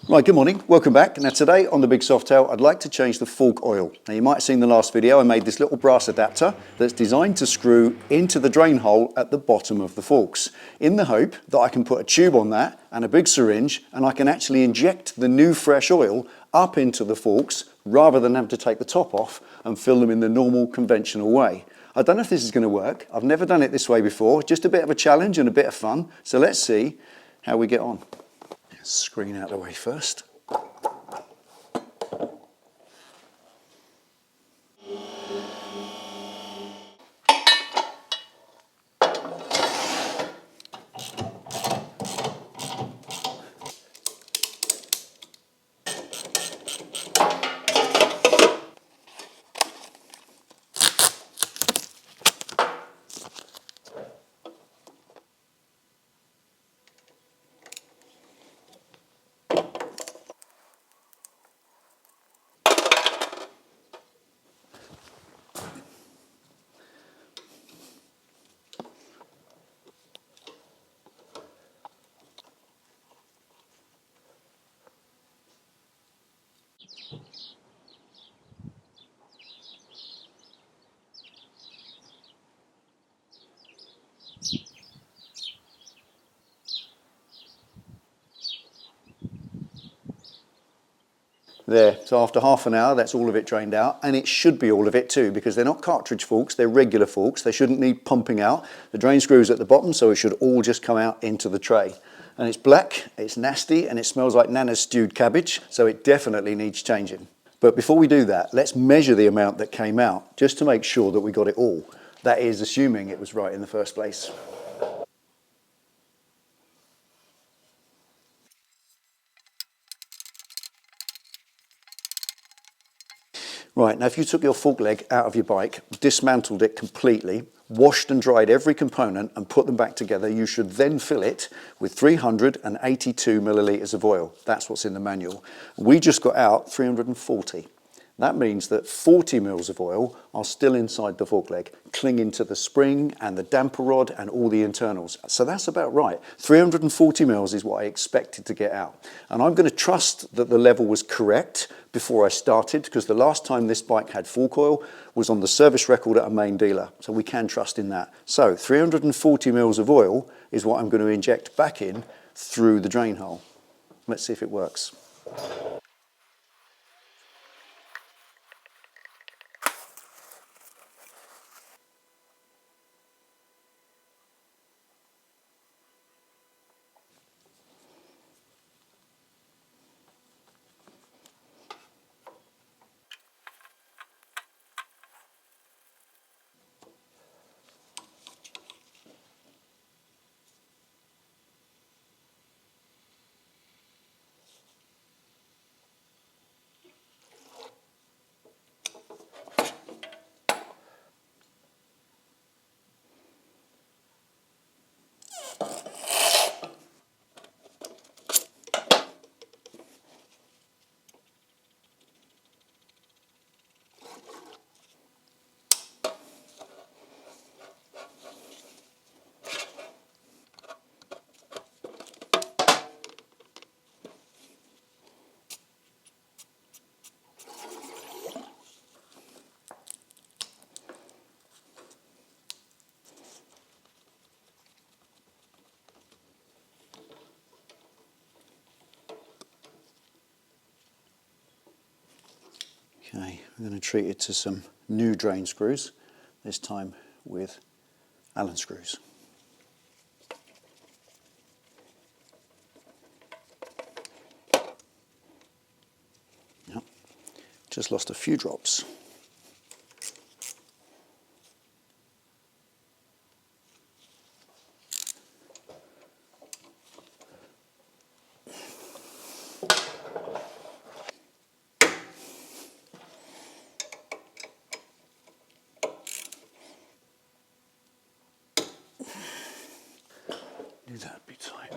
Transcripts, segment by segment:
Right, good morning, welcome back. Now today on the Big Softail, I'd like to change the fork oil. Now you might have seen the last video, I made this little brass adapter that's designed to screw into the drain hole at the bottom of the forks, in the hope that I can put a tube on that and a big syringe and I can actually inject the new fresh oil up into the forks rather than have to take the top off and fill them in the normal conventional way. I don't know if this is going to work. I've never done it this way before, just a bit of a challenge and a bit of fun. So let's see how we get on. Screen out of the way first. There, so after half an hour, that's all of it drained out, and it should be all of it too, because they're not cartridge forks, they're regular forks. They shouldn't need pumping out. The drain screw's at the bottom, so it should all just come out into the tray. And it's black, it's nasty, and it smells like Nana's stewed cabbage, so it definitely needs changing. But before we do that, let's measure the amount that came out, just to make sure that we got it all. That is, assuming it was right in the first place. Right, now if you took your fork leg out of your bike, dismantled it completely, washed and dried every component and put them back together, you should then fill it with 382 millilitres of oil. That's what's in the manual. We just got out 340. That means that 40 mils of oil are still inside the fork leg, clinging to the spring and the damper rod and all the internals. So that's about right. 340 mils is what I expected to get out. And I'm going to trust that the level was correct before I started, because the last time this bike had fork oil was on the service record at a main dealer. So we can trust in that. So 340 mils of oil is what I'm going to inject back in through the drain hole. Let's see if it works. Okay, we're going to treat it to some new drain screws, this time with Allen screws. Yep. Just lost a few drops. Knew that'd be tight.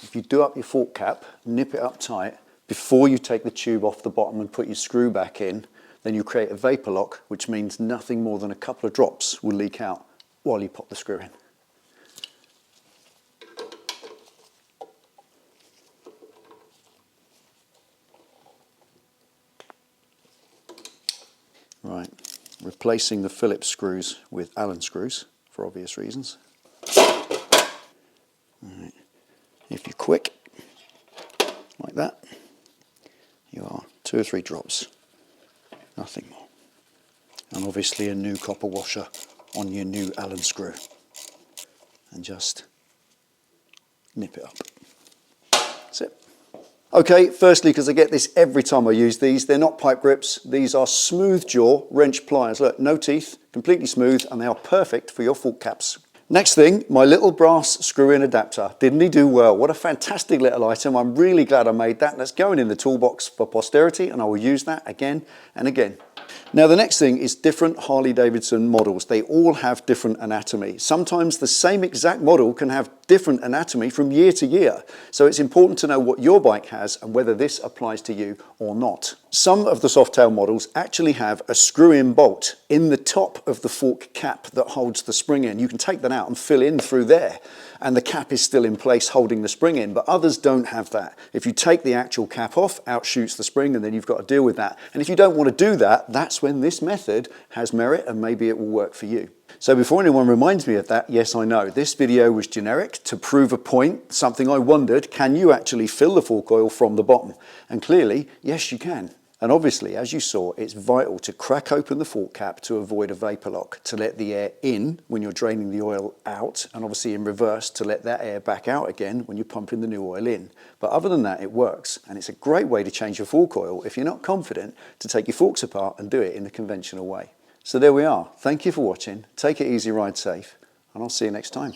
if you do up your fork cap, nip it up tight, before you take the tube off the bottom and put your screw back in, then you create a vapor lock, which means nothing more than a couple of drops will leak out while you pop the screw in. Right, replacing the Phillips screws with Allen screws for obvious reasons. Right. If you're quick, like that, you are 2 or 3 drops, nothing more. And obviously a new copper washer on your new Allen screw. And just nip it up. That's it. Okay, firstly, because I get this every time I use these, they're not pipe grips. These are smooth jaw wrench pliers. Look, no teeth, completely smooth, and they are perfect for your fork caps. Next thing, my little brass screw-in adapter. Didn't he do well? What a fantastic little item. I'm really glad I made that. That's going in the toolbox for posterity, and I will use that again and again. Now the next thing is different Harley-Davidson models. They all have different anatomy. Sometimes the same exact model can have different anatomy from year to year. So it's important to know what your bike has and whether this applies to you or not. Some of the Softail models actually have a screw-in bolt in the top of the fork cap that holds the spring in. You can take that out and fill in through there, and the cap is still in place holding the spring in, but others don't have that. If you take the actual cap off, out shoots the spring, and then you've got to deal with that. And if you don't want to do that, that's when this method has merit, and maybe it will work for you. So before anyone reminds me of that, yes, I know, this video was generic to prove a point, something I wondered, can you actually fill the fork oil from the bottom? And clearly, yes, you can. And obviously, as you saw, it's vital to crack open the fork cap to avoid a vapor lock, to let the air in when you're draining the oil out, and obviously in reverse to let that air back out again when you're pumping the new oil in. But other than that, it works, and it's a great way to change your fork oil if you're not confident to take your forks apart and do it in the conventional way. So there we are. Thank you for watching. Take it easy, ride safe, and I'll see you next time.